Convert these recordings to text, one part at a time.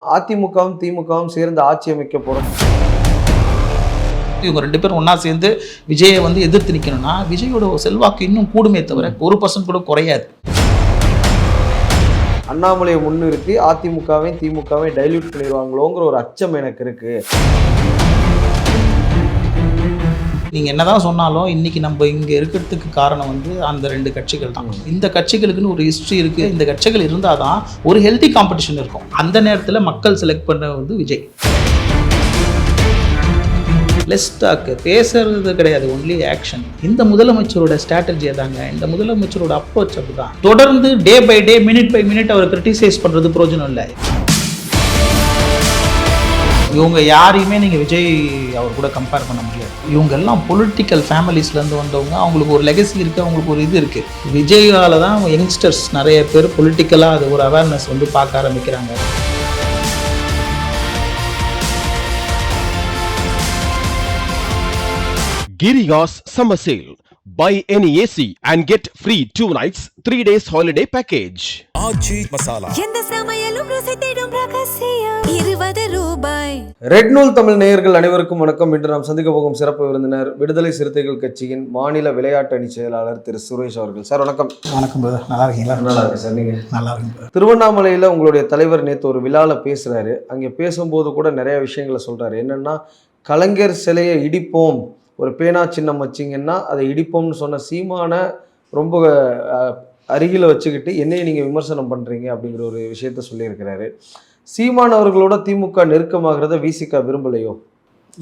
அதிமுகவும் திமுகவும் சேர்ந்து ஆட்சி அமைக்க போறோம். இவங்க 2 பேரும் ஒன்னா சேர்ந்து விஜயை வந்து எதிர்த்து நிக்கணும்னா விஜயோட செல்வாக்கு இன்னும் கூடுமே தவிர 1% கூட குறையாது. அண்ணாமலையை முன்னிறுத்தி அதிமுகவையும் திமுகவையும் டைல்யூட் பண்ணிடுவாங்களோங்கிற ஒரு அச்சம் எனக்கு இருக்கு. நீங்க என்னதான் சொன்னாலும் இன்னைக்கு நம்ம இங்க இருக்கிறதுக்கு காரணம் வந்து அந்த 2 கட்சிகள் தான். இந்த கட்சிகளுக்குன்னு ஒரு ஹிஸ்டரி இருக்கு. இந்த கட்சிகள் இருந்தாதான் ஒரு ஹெல்தி காம்படிஷன் இருக்கும். அந்த நேரத்தில் மக்கள் செலக்ட் பண்ண வந்து விஜய். லெஸ் டாக், பேசுறது கிடையாது, ஒன்லி ஆக்ஷன். இந்த முதலமைச்சரோட ஸ்ட்ராட்டஜி தாங்க, இந்த முதலமைச்சரோட அப்ரோச் அப்படிதான். தொடர்ந்து day by day, minute by minute அவர் கிரிட்டிசைஸ் பண்றது பிரயோஜனம் இல்லை. இவங்க யாரையுமே நீங்கள் விஜய் அவர் கூட கம்பேர் பண்ண முடியாது. இவங்க எல்லாம் பொலிட்டிக்கல் ஃபேமிலிஸ்லேருந்து வந்தவங்க. அவங்களுக்கு ஒரு லெகசி இருக்குது, அவங்களுக்கு ஒரு இது இருக்குது. விஜயால் தான் யங்ஸ்டர்ஸ் நிறைய பேர் பொலிட்டிக்கலாக அது ஒரு அவேர்னஸ் வந்து பார்க்க ஆரம்பிக்கிறாங்க. Giriga's Summer Sale. Buy any AC and get free 2 nights, 3 days holiday package. ஆச்சி மசாலா. எந்த சமையலும் ருசி தேடும் ரகசியம் 20 ரூபாய். ரெட் நூல் தமிழ் நேயர்கள் அனைவருக்கும் வணக்கம். இன்று நாம் சந்திக்க போகும் சிறப்பு விருந்தினர் விடுதலை சிறுத்தைகள் கட்சியின் மாநில விளையாட்டு அணி செயலாளர் திரு சுரேஷ் அவர்கள். சார் வணக்கம். வணக்கம் பிரதர், நல்லா இருக்கீங்களா? நல்லா இருக்கு சார். நீங்க? நல்லா இருக்கு. திருவண்ணாமலையில் உங்களுடைய தலைவர் நேற்று ஒரு விழாவில் பேசுகிறாரு. அங்கே பேசும்போது கூட நிறைய விஷயங்களை சொல்கிறாரு. என்னென்னா, கலைஞர் சிலையை இடிப்போம், ஒரு பேனா சின்னம் வச்சிங்கன்னா அதை இடிப்போம்னு சொன்ன சீமான ரொம்ப அருகில் வச்சுக்கிட்டு என்னையை நீங்கள் விமர்சனம் பண்ணுறீங்க அப்படிங்கிற ஒரு விஷயத்த சொல்லியிருக்கிறாரு. சீமான் அவர்களோட திமுக நெருக்கமாகிறத விசிக விரும்பலையோ?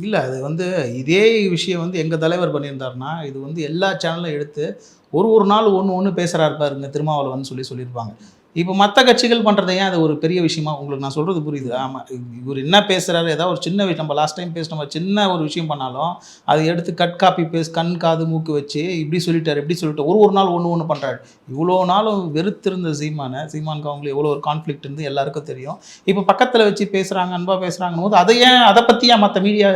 இல்லை, அது வந்து இதே விஷயம் வந்து எங்கள் தலைவர் பண்ணியிருந்தாருன்னா இது வந்து எல்லா சேனலும் எடுத்து ஒரு நாள் ஒன்று பேசுகிறாரு பாருங்க திருமாவளவன் சொல்லியிருப்பாங்க. இப்போ மற்ற கட்சிகள் பண்ணுறது ஏன் அது ஒரு பெரிய விஷயமா உங்களுக்கு நான் சொல்கிறது புரியுது? ஆமாம், இவர் என்ன பேசுகிறாரு, ஏதாவது ஒரு சின்ன விஷயம், நம்ம லாஸ்ட் டைம் பேசின மாதிரி சின்ன ஒரு விஷயம் பண்ணாலும் அதை எடுத்து கட் காப்பி பேஸ், கண் காது மூக்கு வச்சு இப்படி சொல்லிட்டார் இப்படி சொல்லிட்டு ஒரு நாள் ஒன்று பண்ணுறாரு. இவ்வளோ நாளும் வெறுத்திருந்த சீமானுக்கு அவங்களுக்கு எவ்வளோ ஒரு கான்ஃப்ளிக்ட் இருந்து எல்லாருக்கும் தெரியும். இப்போ பக்கத்தில் வச்சு பேசுகிறாங்க, அன்பாக பேசுகிறாங்கன்னு போது அதை ஏன் அதை பற்றி ஏன் மற்ற மீடியா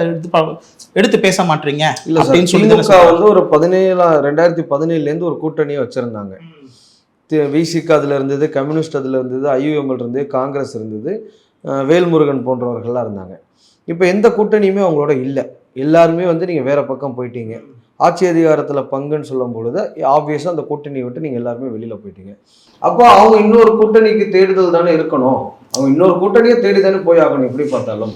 எடுத்து பேச மாட்டீங்க? இல்லை அப்படின்னு சொல்லி வந்து ஒரு 2017 ஒரு கூட்டணியை வச்சுருந்தாங்க. விசிக அதில் இருந்தது, கம்யூனிஸ்ட் அதில் இருந்தது, ஐயுஎம்எல் இருந்தது, காங்கிரஸ் இருந்தது, வேல்முருகன் போன்றவர்கள்லாம் இருந்தாங்க. இப்போ எந்த கூட்டணியுமே அவங்களோட இல்லை. எல்லாருமே வந்து நீங்கள் வேறு பக்கம் போயிட்டீங்க. ஆட்சி அதிகாரத்தில் பங்குன்னு சொல்லும் பொழுது ஆப்வியஸாக அந்த கூட்டணியை விட்டு நீங்கள் எல்லாருமே வெளியில் போயிட்டீங்க. அப்போ அவங்க இன்னொரு கூட்டணிக்கு தேடுதல் தானே இருக்கணும். அவங்க இன்னொரு கூட்டணியை தேடி தானே போய் ஆகணும். எப்படி பார்த்தாலும்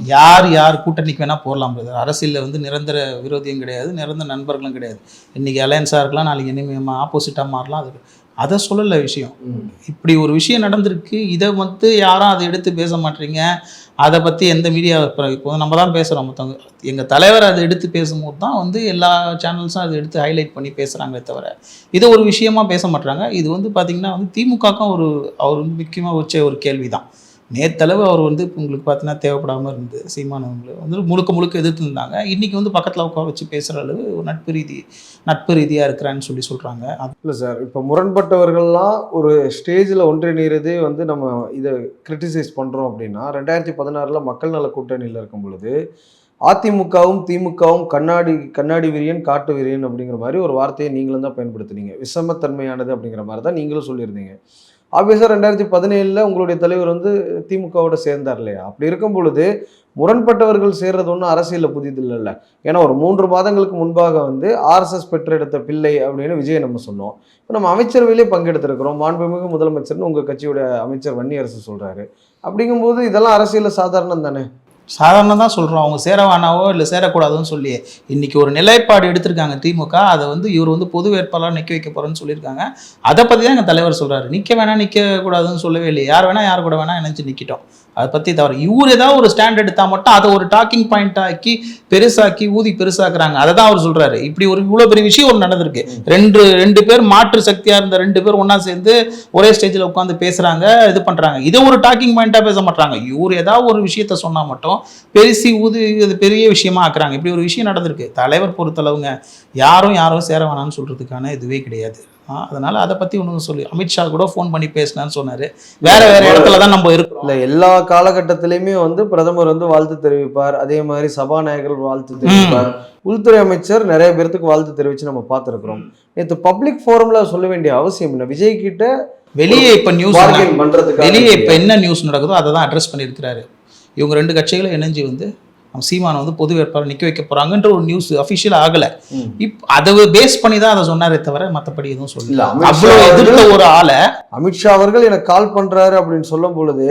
யார் கூட்டணிக்கு வேணால் போடலாம். அரசியலில் வந்து நிரந்தர விரோதியும் கிடையாது, நிரந்தர நண்பர்களும் கிடையாது. இன்றைக்கி அலையன்ஸாக இருக்கலாம், நாளைக்கு இனிமேல் ஆப்போசிட்டாக மாறலாம். அது அதை சொல்லலை விஷயம். இப்படி ஒரு விஷயம் நடந்திருக்கு, இதை வந்து யாரும் அதை எடுத்து பேச மாட்டீங்க. அதை பற்றி எந்த மீடியா இப்போ நம்ம தான் பேசுகிறோம். மற்றவங்க எங்கள் தலைவர் அதை எடுத்து பேசும்போது தான் வந்து எல்லா சேனல்ஸும் அதை எடுத்து ஹைலைட் பண்ணி பேசுகிறாங்களே தவிர இதை ஒரு விஷயமா பேச மாட்டுறாங்க. இது வந்து பார்த்திங்கன்னா வந்து திமுகவுக்கும் அவர் வந்து முக்கியமாக வச்ச ஒரு கேள்வி தான். நேத்தளவு அவர் வந்து உங்களுக்கு பார்த்தீங்கன்னா தேவைப்படாமல் இருந்து சீமானவங்களை வந்து முழுக்க எதிர்த்து இருந்தாங்க. இன்றைக்கி வந்து பக்கத்தில் உட்கார வச்சு பேசுகிற அளவு ஒரு நட்பு ரீதியாக இருக்கிறான்னு சொல்கிறாங்க. இல்லை சார், இப்போ முரண்பட்டவர்கள்லாம் ஒரு ஸ்டேஜில் ஒன்றிணைறதே வந்து நம்ம இதை கிரிட்டிசைஸ் பண்ணுறோம் அப்படின்னா 2016 மக்கள் நல கூட்டணியில் இருக்கும் பொழுது அதிமுகவும் திமுகவும் கண்ணாடி விரியன் காட்டு விரியன் அப்படிங்கிற மாதிரி ஒரு வார்த்தையை நீங்களும் தான் பயன்படுத்துனீங்க. விஷமத்தன்மையானது அப்படிங்கிற மாதிரி தான் நீங்களும் சொல்லியிருந்தீங்க. ஆப்வியஸாக 2017 உங்களுடைய தலைவர் வந்து திமுகவோட சேர்ந்தார் இல்லையா? அப்படி இருக்கும் பொழுது முரண்பட்டவர்கள் சேர்றது ஒன்றும் அரசியலில் புதிது இல்லைல்ல. ஏன்னா ஒரு 3 மாதங்களுக்கு முன்பாக வந்து ஆர்எஸ்எஸ் பெற்றெடுத்த பிள்ளை அப்படின்னு விஜய் நம்ம சொன்னோம். இப்போ நம்ம அமைச்சரவையிலே பங்கெடுத்திருக்கிறோம். மாண்புமிகு முதலமைச்சர்னு உங்கள் கட்சியோட அமைச்சர் வன்னியரசு சொல்கிறாரு. அப்படிங்கும்போது இதெல்லாம் அரசியலில் சாதாரணம் தானே? சாதாரணம் தான் சொல்கிறோம். அவங்க சேர வேணாவோ இல்லை சேரக்கூடாதுன்னு சொல்லி இன்றைக்கி ஒரு நிலைப்பாடு எடுத்திருக்காங்க திமுக. அதை வந்து இவர் வந்து பொது வேட்பாளர் நிற்க வைக்க போகிறேன்னு சொல்லியிருக்காங்க. அதை பற்றி தான் எங்கள் தலைவர் சொல்கிறாரு. நிற்கக்கூடாதுன்னு சொல்லவே இல்லை. யார் கூட வேணால் நினச்சி நிற்கிட்டோம். அதை பற்றி தவிர இவர் ஏதாவது ஒரு ஸ்டாண்ட் எடுத்தால் மட்டும் அதை ஒரு டாக்கிங் பாயிண்ட் ஆக்கி பெருசாக்கி ஊதி பெருசாக்குறாங்க. அதை தான் அவர் சொல்கிறாரு. இப்படி இவ்வளோ பெரிய விஷயம் ஒன்று நடந்திருக்கு. ரெண்டு பேர் மாற்று சக்தியாக இருந்த 2 பேர் ஒன்றா சேர்ந்து ஒரே ஸ்டேஜில் உட்காந்து பேசுகிறாங்க, இது பண்ணுறாங்க. இதை ஒரு டாக்கிங் பாயிண்ட்டாக பேச மாட்டாங்க. இவர் ஏதாவது ஒரு விஷயத்த சொன்னால் மட்டும் பெருசி ஊதி இது பெரிய விஷயமா ஆக்குறாங்க. இப்படி ஒரு விஷயம் நடந்திருக்கு. தலைவர் பொறுத்தளவுங்க யாரும் சேர வேணாம்னு சொல்கிறதுக்கான இதுவே கிடையாது. அதனால அதை பற்றி ஒன்று சொல்லி அமித்ஷா கூட ஃபோன் பண்ணி பேசினான்னு சொன்னார். வேற இடத்துல தான் நம்ம இருக்கோம். இல்லை, எல்லா காலகட்டத்திலையுமே வந்து பிரதமர் வந்து வாழ்த்து தெரிவிப்பார். அதே மாதிரி சபாநாயகர் வாழ்த்து தெரிவிப்பார். உள்துறை அமைச்சர் நிறைய பேருக்கு வாழ்த்து தெரிவித்து நம்ம பார்த்துருக்குறோம். நேற்று பப்ளிக் ஃபோரம்ல சொல்ல வேண்டிய அவசியம் இல்லை. விஜய் கிட்ட வெளியே இப்போ என்ன நியூஸ் நடக்குதோ அதை தான் அட்ரஸ் பண்ணியிருக்கிறாரு. இவங்க 2 கட்சிகளும் இணைஞ்சு வந்து சீமானை வந்து பொது வேட்பாளர் நிற்க வைக்க போறாங்கன்ற ஒரு நியூஸ் அஃபிஷியல் ஆகலை. அதை பேஸ் பண்ணி தான் அதை சொன்னாரே தவிர மற்றபடி எதுவும் சொல்லல. அவ்வளோ எதிர்த்த ஒரு ஆளை அமித்ஷா அவர்கள் எனக்கு கால் பண்றாரு அப்படின்னு சொல்லும் பொழுது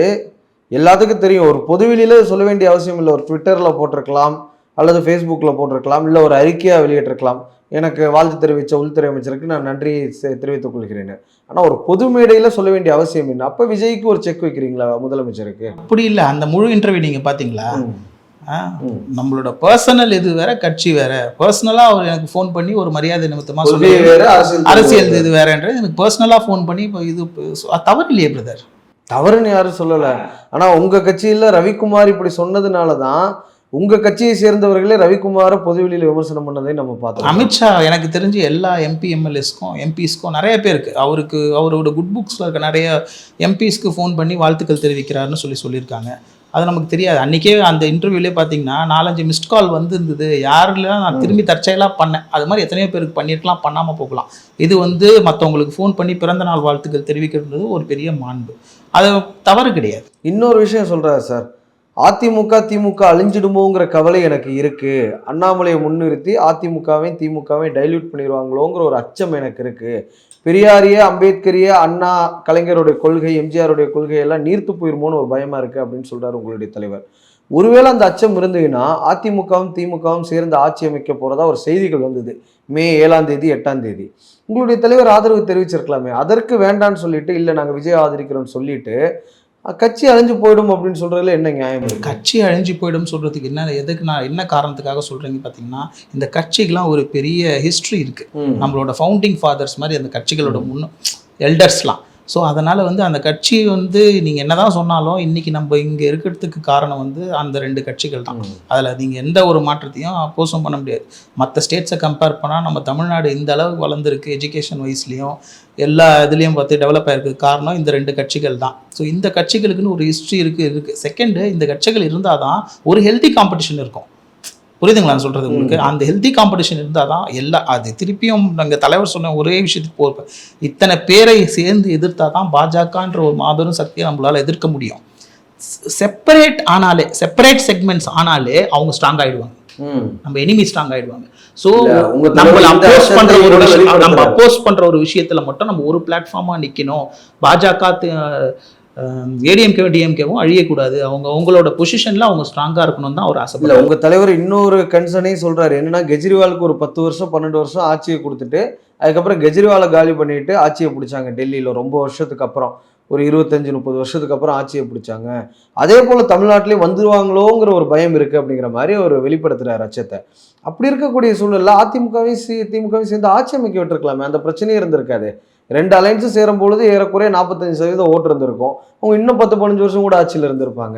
எல்லாத்துக்கும் தெரியும், ஒரு பொதுவெளியில சொல்ல வேண்டிய அவசியம் இல்லை. ஒரு ட்விட்டர்ல போட்டிருக்கலாம் அல்லது ஃபேஸ்புக்ல போட்டிருக்கலாம், இல்லை ஒரு அறிக்கையா வெளியிட்டிருக்கலாம், எனக்கு வாழ்த்து தெரிவித்த உள்துறை அமைச்சருக்கு நான் நன்றி தெரிவித்துக் கொள்கிறேன். ஆனால் ஒரு பொது மேடையில் சொல்ல வேண்டிய அவசியம் என்ன? அப்போ விஜய்க்கு ஒரு செக் வைக்கிறீங்களா முதலமைச்சருக்கு? அப்படி இல்லை. அந்த முழு இன்டர்வியூ நீங்கள் பார்த்தீங்களா? நம்மளோட பர்சனல் இது வேற, கட்சி வேற. பர்சனலாக அவர் எனக்கு ஃபோன் பண்ணி ஒரு மரியாதை நிமித்தமாக சொல்லி அரசியல் இது வேறன்றது எனக்கு பர்சனலாக ஃபோன் பண்ணி இப்போ இது தவறு இல்லையே பிரதர். தவறுன்னு யாரும் சொல்லலை. ஆனால் உங்கள் கட்சியில் ரவிக்குமார் இப்படி சொன்னதுனால தான் உங்க கட்சியை சேர்ந்தவர்களே ரவிக்குமாரை பொதுவெளியில் விமர்சனம் பண்ணதை நம்ம பார்த்தோம். அமித்ஷா எனக்கு தெரிஞ்சு எல்லா எம்பிஸ்க்கும் நிறைய பேருக்கு அவரோட குட் புக்ஸில் இருக்க நிறைய எம்பிஸ்க்கு ஃபோன் பண்ணி வாழ்த்துக்கள் தெரிவிக்கிறாருன்னு சொல்லியிருக்காங்க. அது நமக்கு தெரியாது. அன்றைக்கே அந்த இன்டர்வியூலே பார்த்தீங்கன்னா 4-5 மிஸ்ட் கால் இருந்தது. யாரெல்லாம் நான் திரும்பி தற்செயலாக பண்ணேன், அது மாதிரி எத்தனையோ பேருக்கு பண்ணியிருக்கலாம், பண்ணாமல் போகலாம். இது மற்றவங்களுக்கு ஃபோன் பண்ணி பிறந்த நாள் வாழ்த்துக்கள் தெரிவிக்கிறது ஒரு பெரிய மாண்பு, அது தவறு கிடையாது. இன்னொரு விஷயம் சொல்கிறார் சார், அதிமுக திமுக அழிஞ்சிடுமோங்கிற கவலை எனக்கு இருக்கு, அண்ணாமலையை முன்னிறுத்தி அதிமுகவையும் திமுகவையும் டைல்யூட் பண்ணிடுவாங்களோங்கிற ஒரு அச்சம் எனக்கு இருக்கு, பெரியாரிய அம்பேத்கரிய அண்ணா கலைஞருடைய கொள்கை எம்ஜிஆருடைய கொள்கையெல்லாம் நீர்த்து போயிருமோன்னு ஒரு பயமா இருக்கு அப்படின்னு சொல்றாரு உங்களுடைய தலைவர். ஒருவேளை அந்த அச்சம் இருந்ததுன்னா அதிமுகவும் திமுகவும் சேர்ந்து ஆட்சி அமைக்க போறதா ஒரு செய்திகள் வந்தது மே 7ஆம் தேதி 8ஆம் தேதி. உங்களுடைய தலைவர் ஆதரவு தெரிவிச்சிருக்கலாமே, அதற்கு வேண்டான்னு சொல்லிட்டு இல்லை நாங்கள் விஜய் ஆதரிக்கிறோம்னு சொல்லிட்டு கட்சி அழிஞ்சு போயிடும் அப்படின்னு சொல்றதுல என்ன நியாயம்? கட்சி அழிஞ்சு போயிடும் சொல்றதுக்கு என்ன காரணத்துக்காக சொல்றீங்க பார்த்தீங்கன்னா, இந்த கட்சிக்கெல்லாம் ஒரு பெரிய ஹிஸ்ட்ரி இருக்கு. நம்மளோட ஃபவுண்டிங் ஃபாதர்ஸ் மாதிரி அந்த கட்சிகளோட எல்டர்ஸ்லாம். ஸோ அதனால் அந்த கட்சி நீங்கள் என்ன தான் சொன்னாலும் இன்றைக்கி நம்ம இங்கே இருக்கிறதுக்கு காரணம் அந்த 2 கட்சிகள் தான். அதில் நீங்கள் எந்த ஒரு மாற்றத்தையும் அப்போஸும் பண்ண முடியாது. மற்ற ஸ்டேட்ஸை கம்பேர் பண்ணால் நம்ம தமிழ்நாடு இந்த அளவுக்கு வளர்ந்துருக்கு, எஜுகேஷன் வைஸ்லேயும் எல்லா இதுலேயும் பார்த்து டெவலப் ஆகிருக்கு காரணம் இந்த 2 கட்சிகள் தான். ஸோ இந்த கட்சிகளுக்குன்னு ஒரு ஹிஸ்ட்ரி இருக்குது. செகண்டு, இந்த கட்சிகள் இருந்தால் தான் ஒரு ஹெல்த்தி காம்படிஷன் இருக்கும். புரியுதுங்களா நான் சொல்கிறது உங்களுக்கு? அந்த ஹெல்த்தி காம்படிஷன் இருந்தால் தான் அது திருப்பியும் நாங்கள் தலைவர் சொன்ன ஒரே விஷயத்துக்கு போகிறப்ப இத்தனை பேரை சேர்ந்து எதிர்த்தா தான் பாஜகன்ற ஒரு மாபெரும் சக்தியை நம்மளால் எதிர்க்க முடியும். செப்பரேட் செக்மெண்ட்ஸ் ஆனாலே அவங்க ஸ்ட்ராங் ஆகிடுவாங்க, நம்ம எனிமி ஸ்ட்ராங் ஆகிடுவாங்க. ஸோ நம்ம அப்போஸ் பண்ணுற ஒரு விஷயத்தில் மட்டும் நம்ம ஒரு பிளாட்ஃபார்மாக நிற்கணும். பாஜக ஏடிஎம்கேவும் டிஎம்கேவும் அழியக்கூடாது, அவங்களோட பொசிஷன்ல அவங்க ஸ்ட்ராங்கா இருக்கணும் தான் அவர் ஆசைப்படல. உங்க தலைவர் இன்னொரு கன்சர்னையும் சொல்றாரு, என்னன்னா கெஜ்ரிவாலுக்கு ஒரு 10 வருஷம் 12 வருஷம் ஆட்சியை கொடுத்துட்டு அதுக்கப்புறம் கெஜ்ரிவாலை காலி பண்ணிட்டு ஆட்சியை பிடிச்சாங்க டெல்லியில. ரொம்ப வருஷத்துக்கு அப்புறம், ஒரு 25-30 வருஷத்துக்கு அப்புறம் ஆட்சியை பிடிச்சாங்க. அதே போல தமிழ்நாட்டிலேயே வந்துருவாங்களோங்கிற ஒரு பயம் இருக்கு அப்படிங்கிற மாதிரி அவர் வெளிப்படுத்துறாரு அச்சத்தை. அப்படி இருக்கக்கூடிய சூழல்ல அதிமுகவையும் திமுகவையும் சேர்ந்து ஆட்சி அமைக்க விட்டுருக்கலாமே, அந்த பிரச்சனையே இருந்திருக்காது. 2 அலைன்ஸும் சேரும் பொழுது ஏறக்குறைய 45% ஓட்டு இருந்திருக்கும். அவங்க இன்னும் 10-15 வருஷம் கூட ஆட்சியில் இருந்திருப்பாங்க.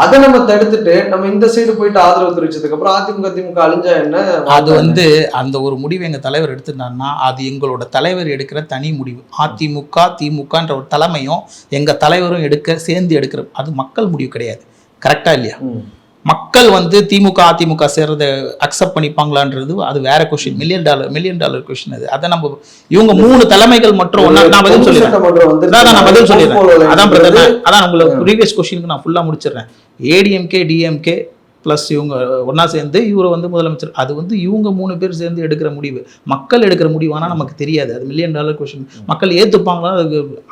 அதை நம்ம தடுத்துட்டு நம்ம இந்த சைடு போயிட்டு ஆதரவு தெரிவிச்சதுக்கு அப்புறம் அதிமுக திமுக அழிஞ்சா என்ன? அது அந்த ஒரு முடிவு எங்க தலைவர் எடுத்துட்டாருன்னா அது எங்களோட தலைவர் எடுக்கிற தனி முடிவு. அதிமுக திமுகன்ற ஒரு தலைமையும் எங்க தலைவரும் சேர்ந்து எடுக்கிற அது மக்கள் முடிவு கிடையாது. கரெக்டா இல்லையா? மக்கள் திமுக அதிமுக சேர்றத அக்செப்ட் பண்ணிப்பாங்களான்றது அது வேற கொஸ்டின், மில்லியன் டாலர் கொஸ்டின். அதை நம்ம இவங்க 3 தலைமைகள் மட்டும் நான் பதில் சொல்லிடுறேன். அதான் உங்களுக்கு ப்ரீவியஸ் கொஸ்டினுக்கு நான் ஃபுல்லா முடிச்சிடுறேன். ஏடிஎம்கே டிஎம்கே ப்ளஸ் இவங்க ஒன்னா சேர்ந்து இவரை முதலமைச்சர், அது இவங்க 3 பேர் சேர்ந்து எடுக்கிற முடிவு. மக்கள் எடுக்கிற முடிவானா நமக்கு தெரியாது, அது மில்லியன் டாலர் கொஸ்டின். மக்கள் ஏற்றுப்பாங்களா?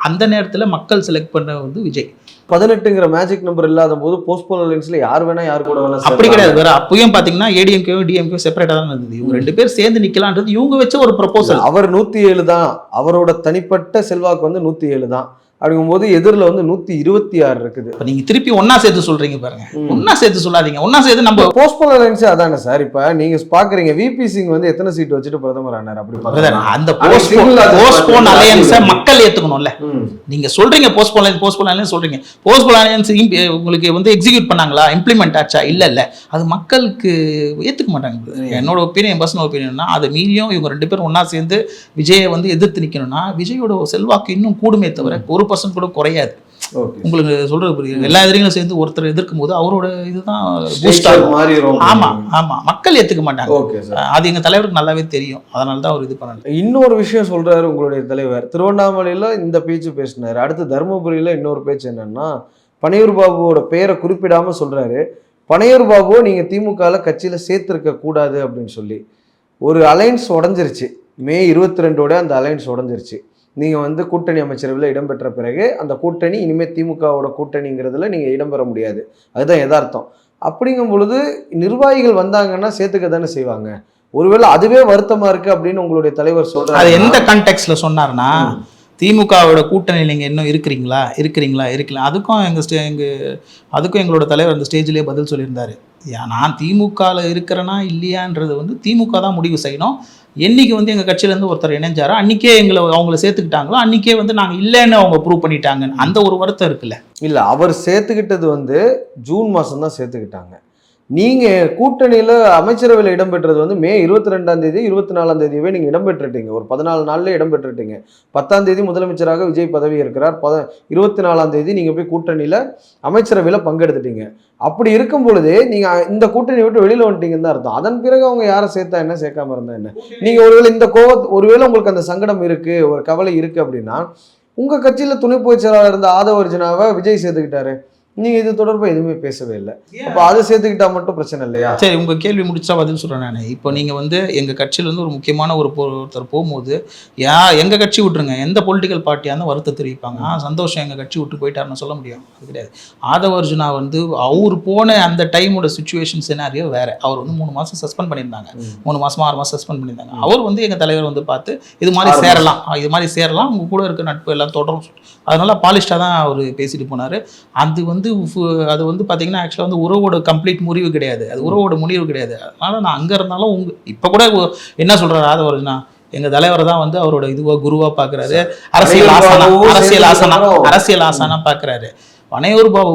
அந்த நேரத்தில் மக்கள் செலக்ட் பண்ண விஜய். 18ங்கிற மேஜிக் நம்பர் இல்லாத போது போஸ்ட்போன் அலைன்ஸ்ல யார் வேணா யார் கூட வேணா அப்படி கிடையாது. வேற அப்பயும் பாத்தீங்கன்னா ஏடிஎம்கே டிஎம்கே செப்பரேட்டா தான் இருந்தது. இவங்க 2 பேர் சேர்ந்து நிக்கலான்றது இவங்க வச்ச ஒரு ப்ரொபோசல். அவர் 107 தான், அவரோட தனிப்பட்ட செல்வாக்கு 107 தான். அப்படிங்கும்போது எதிரில் 126 இருக்குது. இப்போ நீங்கள் திருப்பி ஒன்னா சேர்த்து சொல்றீங்க பாருங்க. ஒன்னா சேர்த்து சொல்லாதீங்க, ஒன்னா சேர்த்து நம்ம போஸ்ட்போன் அலைன்ஸே அதானே சார். இப்போ நீங்க பாக்குறீங்க விபி சிங் எத்தனை சீட் வச்சுட்டு பிரதமர் ஆனார்? அப்படி அந்த போஸ்ட்போன் அலையன்ஸை மக்கள் ஏத்துக்கணும்ல. நீங்க சொல்றீங்க போஸ்ட்போன் அலையன்ஸ் சொல்றீங்க. போஸ்ட்போன் அலையன்ஸ் உங்களுக்கு எக்ஸிக்யூட் பண்ணாங்களா, இம்ப்ளிமெண்ட் ஆச்சா? இல்ல அது மக்களுக்கு ஏத்துக்க மாட்டாங்க. என்னோட ஒப்பீனியன், பர்சனல் ஒப்பீனியன்னா அதை மீறியும் இவங்க 2 பேரும் ஒன்னா சேர்ந்து விஜயை எதிர்த்து நிக்கணும்னா விஜயோட செல்வாக்கு இன்னும் கூடுமே தவிர 1% கூட குறையாது. உங்களுக்கு சொல்றது புரியுது? எல்லா எதிரிகளும் சேர்ந்து ஒருத்தர் எதிர்க்கும் போது அவரோட இதுதான் பூஸ்ட் ஆகும். ஆமா ஆமா, மக்கள் ஏத்துக்க மாட்டாங்க. அது எங்க தலைவருக்கு நல்லாவே தெரியும். அதனால தான் அவர் இது பண்ணாரு. இன்னொரு விஷயம் சொல்றாரு உங்களுடைய தலைவர், திருவண்ணாமலையில இந்த பேச்சு பேசினாரு, அடுத்து தருமபுரியில இன்னொரு பேச்சு என்னன்னா பனையூர் பாபுவோட பெயரை குறிப்பிடாமல் சொல்கிறாரு. பனையூர் பாபுவை நீங்கள் திமுகவில் கட்சியில் சேர்த்துருக்க கூடாது அப்படின்னு சொல்லி ஒரு அலைன்ஸ் உடஞ்சிருச்சு. மே 22ஓட அந்த அலைன்ஸ் உடஞ்சிருச்சு. நீங்கள் வந்து கூட்டணி அமைச்சரவையில் இடம்பெற்ற பிறகு அந்த கூட்டணி இனிமேல் திமுகவோட கூட்டணிங்கிறதுல நீங்கள் இடம்பெற முடியாது. அதுதான் யதார்த்தம். அப்படிங்கும் பொழுது நிர்வாகிகள் வந்தாங்கன்னா சேர்த்துக்க தானே செய்வாங்க. ஒருவேளை அதுவே வருத்தமாக இருக்குது அப்படின்னு உங்களுடைய தலைவர் சொல்கிறார். அது எந்த கான்டெக்ட்ல சொன்னார்னா, திமுகவோட கூட்டணி நீங்கள் இன்னும் இருக்கிறீங்களா அதுக்கும் எங்களோட தலைவர் அந்த ஸ்டேஜ்லேயே பதில் சொல்லியிருந்தாரு. நான் திமுகவில் இருக்கிறேன்னா இல்லையான்றது வந்து திமுக தான் முடிவு செய்யணும். என்னைக்கு வந்து எங்கள் கட்சியிலேருந்து ஒருத்தர் இணைஞ்சாரோ அன்றைக்கே அவங்கள சேர்த்துக்கிட்டாங்களோ அன்றைக்கே வந்து நாங்கள் இல்லைன்னு அவங்க ப்ரூவ் பண்ணிட்டாங்கன்னு அந்த ஒரு வருத்தம் இருக்குல்ல. இல்லை, அவர் சேர்த்துக்கிட்டது வந்து ஜூன் மாதம் தான் சேர்த்துக்கிட்டாங்க. நீங்கள் கூட்டணியில் அமைச்சரவையில் இடம்பெற்றது வந்து மே 22ஆம் தேதி 24ஆம் தேதியவே நீங்கள் இடம்பெற்றுட்டீங்க. ஒரு 14 நாளில் இடம்பெற்றுட்டீங்க. 10ஆம் தேதி முதலமைச்சராக விஜய் பதவி இருக்கிறார். 24ஆம் தேதி நீங்கள் போய் கூட்டணியில் அமைச்சரவையில் பங்கெடுத்துட்டீங்க. அப்படி இருக்கும் பொழுது நீங்கள் இந்த கூட்டணி விட்டு வெளியில் வந்துட்டீங்கன்னு தான் அர்த்தம். அதன் பிறகு அவங்க யாரை சேர்த்தா என்ன, சேர்க்காம இருந்தா என்ன? நீங்கள் ஒருவேளை இந்த ஒருவேளை உங்களுக்கு அந்த சங்கடம் இருக்குது, ஒரு கவலை இருக்குது அப்படின்னா உங்கள் கட்சியில் துணை பொதுச் செயலாளர் இருந்த ஆதவ அர்ஜுனாவை விஜய் சேர்த்துக்கிட்டாரு. நீங்கள் இது தொடர்பாக எதுவுமே பேசவே இல்லை. அப்போ அதை சேர்த்துக்கிட்டா மட்டும் பிரச்சனை இல்லையா? சரி, உங்கள் கேள்வி முடிச்சா பதில் சொல்கிறேன் நான். இப்போ நீங்கள் வந்து எங்கள் கட்சியிலேருந்து ஒரு முக்கியமான ஒருத்தர் போகும்போது எங்கள் கட்சி விட்டுருங்க, எந்த பொலிட்டிக்கல் பார்ட்டியாக இருந்தால் வருத்தம் தெரிவிப்பாங்க. சந்தோஷம் எங்கள் கட்சி விட்டு போயிட்டாருன்னு சொல்ல முடியும்? அது கிடையாது. ஆதவ அர்ஜுனா வந்து அவர் போன அந்த டைமோட சுச்சுவேஷன் சினாரியோ வேறு. அவர் வந்து 3 மாதம் சஸ்பெண்ட் பண்ணியிருந்தாங்க. 3 மாதம் 6 மாதம் சஸ்பெண்ட் பண்ணியிருந்தாங்க. அவர் வந்து எங்கள் தலைவர் வந்து பார்த்து இது மாதிரி சேரலாம் உங்கள் கூட இருக்க நட்பு எல்லாம் தொடரும், அதனால பாலிஷ்டாக தான் அவர் பேசிட்டு போனார். அது வந்து பார்த்தீங்கன்னா ஆக்சுவலாக வந்து உறவோட கம்ப்ளீட் முறிவு கிடையாது, அது உறவோட முடிவு கிடையாது. அதனால நான் அங்கே இருந்தாலும் இப்போ கூட என்ன சொல்கிறார் ஆதவ அர்ஜுனா, எங்கள் தலைவரை தான் வந்து அவரோட இதுவாக குருவாக பார்க்குறாரு, அரசியல் ஆசானா பார்க்குறாரு. பனையூர் பாபு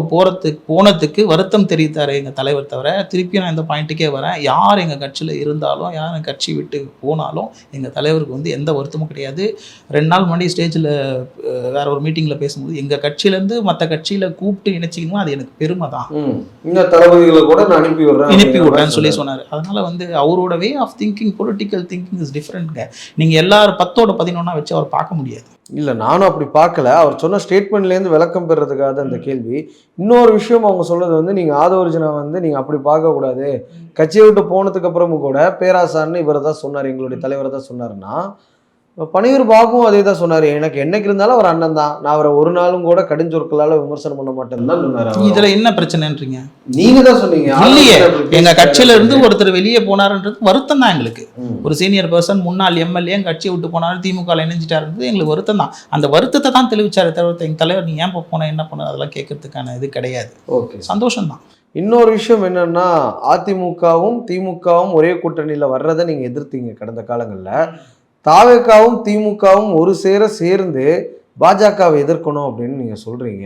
போனதுக்கு வருத்தம் தெரிவித்தார் எங்கள் தலைவர். தவிர திருப்பி நான் இந்த பாயிண்ட்டுக்கே வரேன், யார் எங்கள் கட்சியில் இருந்தாலும் யார் எங்கள் கட்சி விட்டு போனாலும் எங்கள் தலைவருக்கு வந்து எந்த வருத்தமும் கிடையாது. 2 நாள் முன்னாடி ஸ்டேஜில் வேற ஒரு மீட்டிங்கில் பேசும்போது எங்கள் கட்சியிலேருந்து மற்ற கட்சியில் கூப்பிட்டு இணைச்சிக்கணும், அது எனக்கு பெருமை தான், இந்த தளபதிகளை கூட நான் அனுப்பி விடுறேன்னு சொல்லி சொன்னார். அதனால் வந்து அவரோட way of thinking, political thinking is டிஃப்ரெண்ட்ங்க. நீங்கள் எல்லாரும் 10-11 வச்சு அவர் பார்க்க முடியாது. இல்லை, நானும் அப்படி பார்க்கல. அவர் சொன்ன ஸ்டேட்மெண்ட்லேருந்து விளக்கம் பெறதுக்காக அந்த கேள்வி. இன்னொரு விஷயம் அவங்க சொல்றது வந்து, நீங்கள் ஆதவ அர்ஜுனா வந்து நீங்கள் அப்படி பார்க்கக்கூடாது, கட்சியை விட்டு போனதுக்கு அப்புறமும் கூட பேராசார்னு இவர் தான் சொன்னார், எங்களுடைய தலைவர் தான் சொன்னார்னா, பனையூர் பாபுவும் அதே தான் சொன்னார். எனக்கு என்னைக்கு இருந்தாலும் அவர் அண்ணன் தான், நான் அவரை ஒரு நாளும் கூட கடுஞ்சொற்களால் விமர்சனம் பண்ண மாட்டேன்னு தான் சொன்னார். இதுல என்ன பிரச்சனைன்றீங்க? நீங்க தான் சொன்னீங்க. இல்லையே, எங்க கட்சியில இருந்து ஒருத்தர் வெளியே போனாருன்றது வருத்தம் தான் எங்களுக்கு. ஒரு சீனியர் பர்சன், முன்னாள் எம்எல்ஏ கட்சியை விட்டு போனாரு, திமுக இணைஞ்சிட்டாருன்றது எங்களுக்கு வருத்தம் தான். அந்த வருத்தத்தை தான் தெளிவிச்சாரு தவிர எங்க தலைவர் நீ ஏன் போன என்ன பண்ண அதெல்லாம் கேட்கறதுக்கான இது கிடையாது. ஓகே, சந்தோஷம் தான். இன்னொரு விஷயம் என்னன்னா, அதிமுகவும் திமுகவும் ஒரே கூட்டணியில் வர்றதை நீங்கள் எதிர்த்தீங்க கடந்த காலங்களில். தாவேகாவும் திமுகவும் ஒரு சேர்ந்து பாஜகவை எதிர்க்கணும் அப்படின்னு நீங்கள் சொல்கிறீங்க.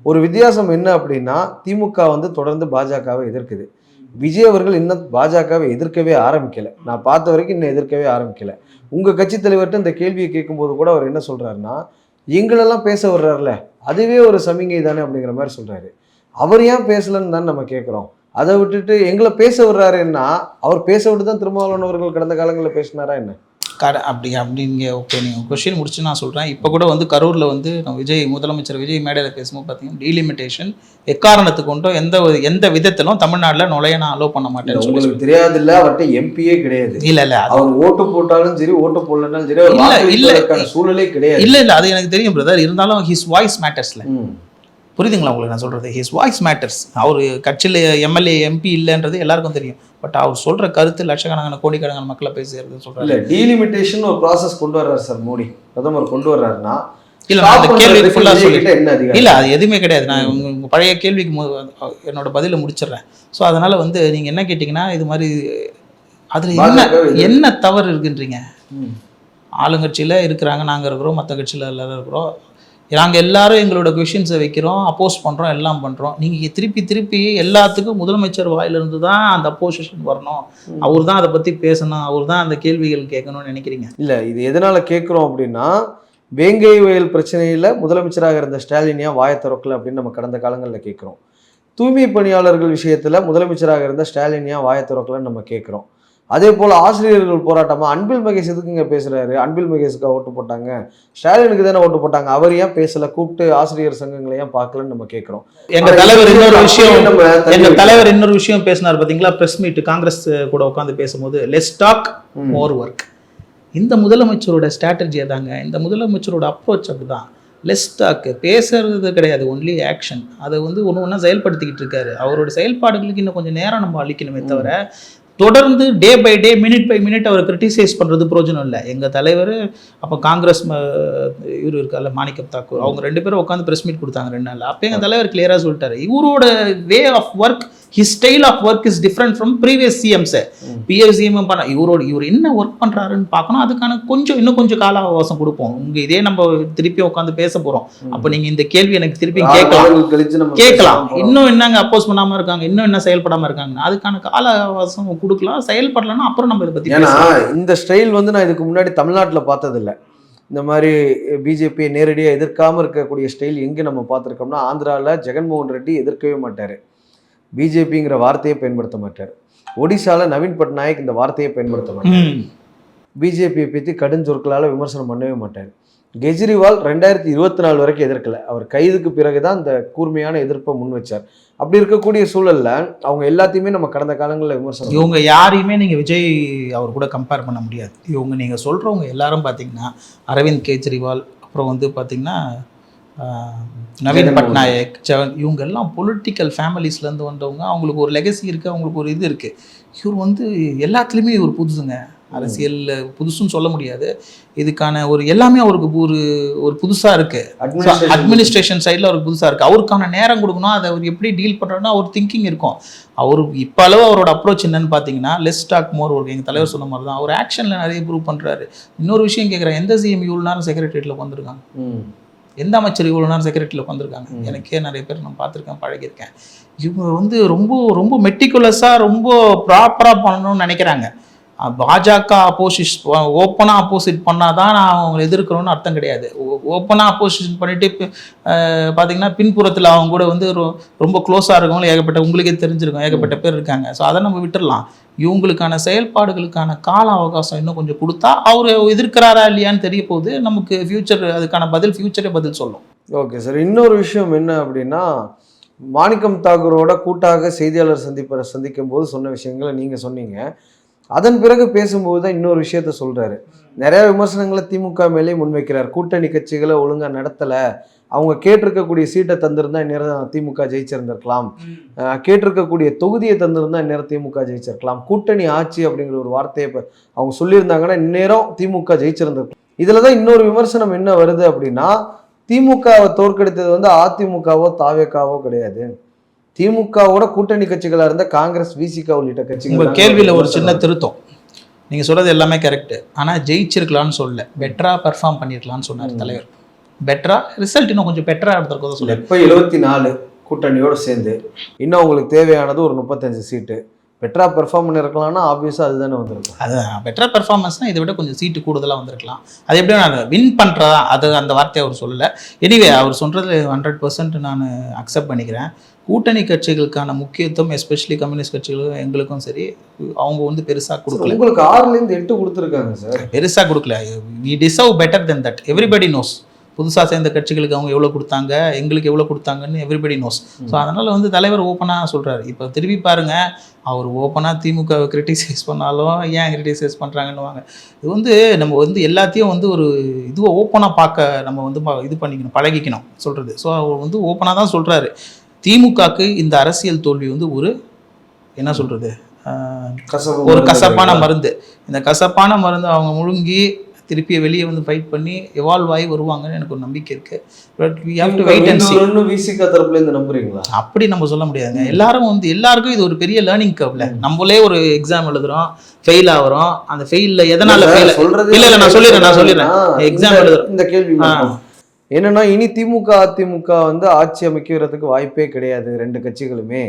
ஒரு வித்தியாசம் என்ன அப்படின்னா, திமுக வந்து தொடர்ந்து பாஜகவை எதிர்க்குது. விஜய் அவர்கள் இன்னும் பாஜகவை எதிர்க்கவே ஆரம்பிக்கலை. நான் பார்த்த வரைக்கும் இன்னும் எதிர்க்கவே ஆரம்பிக்கலை. உங்கள் கட்சி தலைவர்கிட்ட இந்த கேள்வியை கேட்கும்போது கூட அவர் என்ன சொல்கிறாருன்னா, எங்களெல்லாம் பேச வர்றாருல அதுவே ஒரு சமிங்கை தானே அப்படிங்கிற மாதிரி சொல்கிறாரு. அவர் ஏன் பேசலன்னு தான் நம்ம கேட்குறோம். அதை விட்டுட்டு எங்களை பேச விடுறாருன்னா, அவர் பேச விட்டு தான் திருமாவளவன் அவர்கள் கடந்த காலங்களில் பேசினாரா என்ன? அப்படிங்க. ஓகே, நீங்கள் கொஸ்டின் முடிச்சு நான் சொல்கிறேன். இப்போ கூட வந்து கரூரில் வந்து முதலமைச்சர் விஜய் மேடையில் பேசும்போது பார்த்தீங்கன்னா, டீலிமிட்டேஷன் எக்காரணத்துக்கு கொண்டோ எந்த விதத்திலும் தமிழ்நாட்டில் நுழைய நான் அலோவ் பண்ண மாட்டேன். உங்களுக்கு தெரியாது இல்லை, அவர்கிட்ட எம்பியே கிடையாது. இல்லை அவர் ஓட்டு போட்டாலும் சரி, ஓட்டு போடலனாலும் சரி, இல்லை சூழலே கிடையாது. இல்லை அது எனக்கு தெரியும் பிரதர். இருந்தாலும் ஹிஸ் வாய்ஸ் மேட்டர்ஸ்ல. புரியுதுங்களா உங்களுக்கு நான் சொல்கிறது? His voice matters. அவர் கட்சியில் எம்எல்ஏ எம்பி இல்லைன்றது எல்லாருக்கும் தெரியும். பட் அவர் சொல்கிற கருத்து லட்சக்கணக்கான கோடிக்கணக்கான மக்களை பேசுறது சொல்கிறார். இல்லை, டீலிமிட்டேஷன் ஒரு ப்ராசஸ் கொண்டு வர்றாரு சார் மோடி, பிரதமர் கொண்டு வர்றாருன்னா. இல்லை, நான் அந்த கேள்விக்கு ஃபுல்லாக சொல்லிட்டேன். இல்லை, அது எதுவுமே கிடையாது. நான் உங்கள் பழைய கேள்விக்கு என்னோட பதிலை முடிச்சிடுறேன். ஸோ அதனால் வந்து நீங்கள் என்ன கேட்டிங்கன்னா, இது மாதிரி அதில் என்ன தவறு இருக்குன்றீங்க? ஆளுங்கட்சியில் இருக்கிறாங்க, நாங்கள் இருக்கிறோம், மற்ற கட்சியில் எல்லாரும் இருக்கிறோம். நாங்கள் எல்லாரும் எங்களோட கொஷின்ஸை வைக்கிறோம், அப்போஸ் பண்ணுறோம், எல்லாம் பண்ணுறோம். நீங்கள் திருப்பி எல்லாத்துக்கும் முதலமைச்சர் வாயிலிருந்து தான் அந்த அப்போசிஷன் வரணும், அவர் தான் அதை பற்றி பேசணும், அவர் தான் அந்த கேள்விகள் கேட்கணும்னு நினைக்கிறீங்க? இல்லை, இது எதனால் கேட்குறோம் அப்படின்னா, வேங்கை வயல் பிரச்சனையில் முதலமைச்சராக இருந்த ஸ்டாலினியா வாயை திறக்கல அப்படின்னு நம்ம கடந்த காலங்களில் கேட்குறோம். தூய்மை பணியாளர்கள் விஷயத்தில் முதலமைச்சராக இருந்த ஸ்டாலினியா வாயை திறக்கலன்னு நம்ம கேட்குறோம். அதே போல ஆசிரியர்கள் போராட்டமா அன்பில் மகேஷ் எதுக்குங்க பேசுறாரு? அன்பில் மகேஷுக்கு ஓட்டு போட்டாங்க, ஸ்டாலினுக்கு தானே ஓட்டு போட்டாங்க, அவர் ஏன் பேசல, கூப்பிட்டு ஆசிரியர் சங்கங்களை ஏன் பார்க்கலன்னு நம்ம கேட்கிறோம். எங்க தலைவர் இன்னொரு விஷயம் பேசினார் பாத்தீங்களா, பிரஸ் மீட் காங்கிரஸ் கூட உட்காந்து பேசும்போது, லெட்ஸ் டாக் மோர் ஒர்க். இந்த முதலமைச்சரோட ஸ்ட்ராட்டஜி தாங்க, இந்த முதலமைச்சரோட அப்ரோச் அப்படிதான். லெஸ் டாக், பேசுறது கிடையாது, ஒன்லி ஆக்ஷன். அதை வந்து ஒன்று ஒன்றா செயல்படுத்திக்கிட்டு இருக்காரு. அவரோட செயல்பாடுகளுக்கு இன்னும் கொஞ்சம் நேரம் நம்ம அளிக்கணுமே தவிர தொடர்ந்து day by day minute by minute அவரை கிரிட்டிசைஸ் பண்ணுறது பிரயோஜனம் இல்லை. எங்கள் தலைவர் அப்போ காங்கிரஸ் இவர் இருக்கார்ல மாணிக்கம் தாக்கூர், அவங்க 2 பேரும் உட்காந்து ப்ரெஸ் மீட் கொடுத்தாங்க 2 நாள். அப்போ எங்கள் தலைவர் கிளியராக சொல்லிட்டாரு, இவரோட way of work, his style of work is different from previous CMs. CM பண்ண இவர் என்ன ஒர்க் பண்ணுறாருன்னு பார்க்கணும், அதுக்கான இன்னும் கொஞ்சம் கால அவகாசம் கொடுப்போம். இதே நம்ம திருப்பி உட்காந்து பேச போகிறோம். அப்போ நீங்கள் இந்த கேள்வி எனக்கு திருப்பி கேட்கலாம், இன்னும் என்னங்க அப்போஸ் பண்ணாமல் இருக்காங்க, இன்னும் என்ன செயல்படாமல் இருக்காங்க, அதுக்கான கால அவகாசம் கொடுக்கலாம். செயல்படலன்னா அப்புறம் நம்ம இதை பற்றி. ஏன்னா இந்த ஸ்டைல் வந்து நான் இதுக்கு முன்னாடி தமிழ்நாட்டில் பார்த்ததில்லை. இந்த மாதிரி பிஜேபியை நேரடியாக எதிர்க்காமல் இருக்கக்கூடிய ஸ்டைல் எங்கே நம்ம பார்த்துருக்கோம்னா, ஆந்திராவில் ஜெகன்மோகன் ரெட்டி எதிர்க்கவே மாட்டார், பிஜேபிங்கிற வார்த்தையை பயன்படுத்த மாட்டார். ஒடிசாவில் நவீன் பட்நாயக் இந்த வார்த்தையை பயன்படுத்த மாட்டார், பிஜேபியை பற்றி கடுஞ்சொற்களால் விமர்சனம் பண்ணவே மாட்டார். கெஜ்ரிவால் 2024 வரைக்கும் எதிர்க்கலை, அவர் கைதுக்கு பிறகுதான் இந்த கூர்மையான எதிர்ப்பை முன் வச்சார். அப்படி இருக்கக்கூடிய சூழல்ல அவங்க எல்லாத்தையுமே நம்ம கடந்த காலங்களில் விமர்சனம். இவங்க யாரையுமே நீங்கள் விஜய் அவர் கூட கம்பேர் பண்ண முடியாது. இவங்க நீங்கள் சொல்கிறவங்க எல்லாரும் பார்த்தீங்கன்னா அரவிந்த் கெஜ்ரிவால், அப்புறம் வந்து பார்த்தீங்கன்னா நவீன் பட்நாயக், இவங்க எல்லாம் பொலிட்டிக்கல் ஃபேமிலிஸ்லேருந்து வந்தவங்க. அவங்களுக்கு ஒரு லெகசி இருக்குது, அவங்களுக்கு ஒரு இது இருக்குது. இவர் வந்து எல்லாத்துலேயுமே இவர் புதுசுங்க, அரசியல் புதுசுன்னு சொல்ல முடியாது. இதுக்கான ஒரு எல்லாமே அவருக்கு ஒரு புதுசாக இருக்குது. அட்மினிஸ்ட்ரேஷன் சைடில் அவருக்கு புதுசாக இருக்குது. அவருக்கான நேரம் கொடுக்கணும், அதை அவர் எப்படி டீல் பண்ணுறோன்னா அவர் திங்கிங் இருக்கும். அவர் இப்போ அளவு அவரோட அப்ரோச் என்னன்னு பார்த்தீங்கன்னா, லெஸ் டாக் மோர் ஒர்க். எங்கள் தலைவர் சொன்ன மாதிரி தான் அவர் ஆக்ஷனில் நிறைய ப்ரூவ் பண்ணுறாரு. இன்னொரு விஷயம் கேட்குறேன், எந்த சிஎம் இவ்வளோ நேரம் செக்ரட்டரியேட்டில் வந்திருக்காங்க? எந்த அமைச்சர் இவ்வளோ நேரம் செக்ரட்டரியில் உட்காந்துருக்காங்க? எனக்கே நிறைய பேர் நான் பார்த்துருக்கேன், பழகியிருக்கேன். இவங்க வந்து ரொம்ப ரொம்ப மெட்டிகுலஸாக ரொம்ப ப்ராப்பராக பண்ணணும்னு நினைக்கிறாங்க. பாஜக ஓப்பனாக அப்போசிட் பண்ணால் தான் நான் அவங்க எதிர்க்கிறோன்னு அர்த்தம் கிடையாது. ஓப்பனாக அப்போசிஷன் பண்ணிட்டு பார்த்தீங்கன்னா பின்புறத்தில் அவங்க கூட வந்து ரொம்ப க்ளோஸாக இருக்கவங்களும் ஏகப்பட்ட, உங்களுக்கே தெரிஞ்சிருக்கும், ஏகப்பட்ட பேர் இருக்காங்க. ஸோ அதை நம்ம விட்டுடலாம். இவங்களுக்கான செயல்பாடுகளுக்கான கால அவகாசம் இன்னும் கொஞ்சம் கொடுத்தா அவர் எதிர்க்கிறாரா இல்லையான்னு தெரிய போகுது. நமக்கு ஃபியூச்சர் அதுக்கான ஃபியூச்சரே பதில் சொல்லும். Okay sir. இன்னொரு விஷயம் என்ன அப்படின்னா, மாணிக்கம் தாக்கூரோட கூட்டாக செய்தியாளர் சந்திக்கும் போது சொன்ன விஷயங்களை நீங்கள் சொன்னீங்க. அதன் பிறகு பேசும்போது தான் இன்னொரு விஷயத்த சொல்கிறாரு. நிறையா விமர்சனங்களை திமுக மேலே முன்வைக்கிறார். கூட்டணி கட்சிகளை ஒழுங்காக நடத்தலை, அவங்க கேட்டிருக்கக்கூடிய சீட்டை தந்திருந்தா இந்நேரம் திமுக ஜெயிச்சிருந்திருக்கலாம், கேட்டிருக்கக்கூடிய தொகுதியை தந்திருந்தா இந்நேரம் திமுக ஜெயிச்சிருக்கலாம், கூட்டணி ஆட்சி அப்படிங்கிற ஒரு வார்த்தையை இப்போ அவங்க சொல்லியிருந்தாங்கன்னா இந்நேரம் திமுக ஜெயிச்சிருந்திருக்கலாம். இதில் தான் இன்னொரு விமர்சனம் என்ன வருது அப்படின்னா, திமுகவை தோற்கடித்தது வந்து அதிமுகவோ தாவேக்காவோ கிடையாது, திமுகவோட கூட்டணி கட்சிகளாக இருந்த காங்கிரஸ், விசிக உள்ளிட்ட கட்சிகள். உங்கள் கேள்வியில் ஒரு சின்ன திருத்தம், நீங்கள் சொல்கிறது எல்லாமே கரெக்டு. ஆனால் ஜெயிச்சிருக்கலான்னு சொல்லல, பெட்டராக பெர்ஃபார்ம் பண்ணியிருக்கலான்னு சொன்னார் தலைவர். பெட்டராக ரிசல்ட் இன்னும் கொஞ்சம் பெட்டராக எடுத்துருக்கோம் சொல்ல. இப்போ 74 கூட்டணியோடு சேர்ந்து இன்னும் அவங்களுக்கு தேவையானது ஒரு 35 சீட்டு. பெட்டராக பெர்ஃபார்ம் பண்ணியிருக்கலாம்னா ஆப்வியஸாக அதுதானே வந்திருக்கும். அதுதான் பெட்டராக பெர்ஃபார்மன்ஸ்னால் இதை விட கொஞ்சம் சீட்டு கூடுதலாக வந்திருக்கலாம். அது எப்படி நான் வின் பண்ணுறதா அது அந்த வார்த்தையை அவர் சொல்லலை. எனிவே அவர் சொல்கிறது 100% நான் அக்செப்ட் பண்ணிக்கிறேன். கூட்டணி கட்சிகளுக்கான முக்கியத்துவம் எஸ்பெஷலி கம்யூனிஸ்ட் கட்சிகளும் எங்களுக்கும் சரி அவங்க வந்து பெருசாக கொடுக்கல. உங்களுக்கு 6லேருந்து 8 கொடுத்துருக்காங்க சார், பெருசாக கொடுக்கல. We deserve better then that. Everybody knows. புதுசாக சேர்ந்த கட்சிகளுக்கு அவங்க எவ்வளோ கொடுத்தாங்க, எங்களுக்கு எவ்வளோ கொடுத்தாங்கன்னு எவ்ரிபடி நோஸ். ஸோ அதனால் வந்து தலைவர் ஓப்பனாக சொல்கிறாரு. இப்போ திரும்பி பாருங்கள், அவர் ஓப்பனாக திமுகவை கிரிட்டிசைஸ் பண்ணாலும் ஏன் கிரிட்டிசைஸ் பண்ணுறாங்கன்னு வாங்க. இது வந்து நம்ம வந்து எல்லாத்தையும் வந்து ஒரு இதுவை ஓப்பனாக பார்க்க நம்ம வந்து இது பண்ணிக்கணும், பழகிக்கணும் சொல்கிறது. ஸோ அவர் வந்து ஓப்பனாக தான் சொல்கிறாரு. திமுகவுக்கு இந்த அரசியல் தோல்வி வந்து ஒரு என்ன சொல்கிறது, ஒரு கசப்பான மருந்து. இந்த கசப்பான மருந்து அவங்க முழுங்கி திருப்பி வெளியே வந்து ஃபைட் பண்ணி எவால்வ் ஆகி வருவாங்கன்னு எனக்கு ஒரு நம்பிக்கை இருக்கு. But we have to wait and see. விசிக தரப்புல இருந்து நம்புறீங்களா? அப்படி நம்ம சொல்ல முடியாதுங்க. எல்லாருக்கும் இது ஒரு பெரிய லேர்னிங் கர்வ்ல. நம்மளே ஒரு எக்ஸாம் எழுதுறோம், ஃபெயில் ஆகுறோம். அந்த ஃபெயில்ல எதனால ஃபெயில் இல்ல நான் சொல்லிடுறேன் எக்ஸாம் எழுதுறோம். இந்த கேள்வி என்னன்னா, இனி திமுக அதிமுக வந்து ஆட்சி அமைக்கிறதுக்கு வாய்ப்பே கிடையாது 2 கட்சிகளுமே.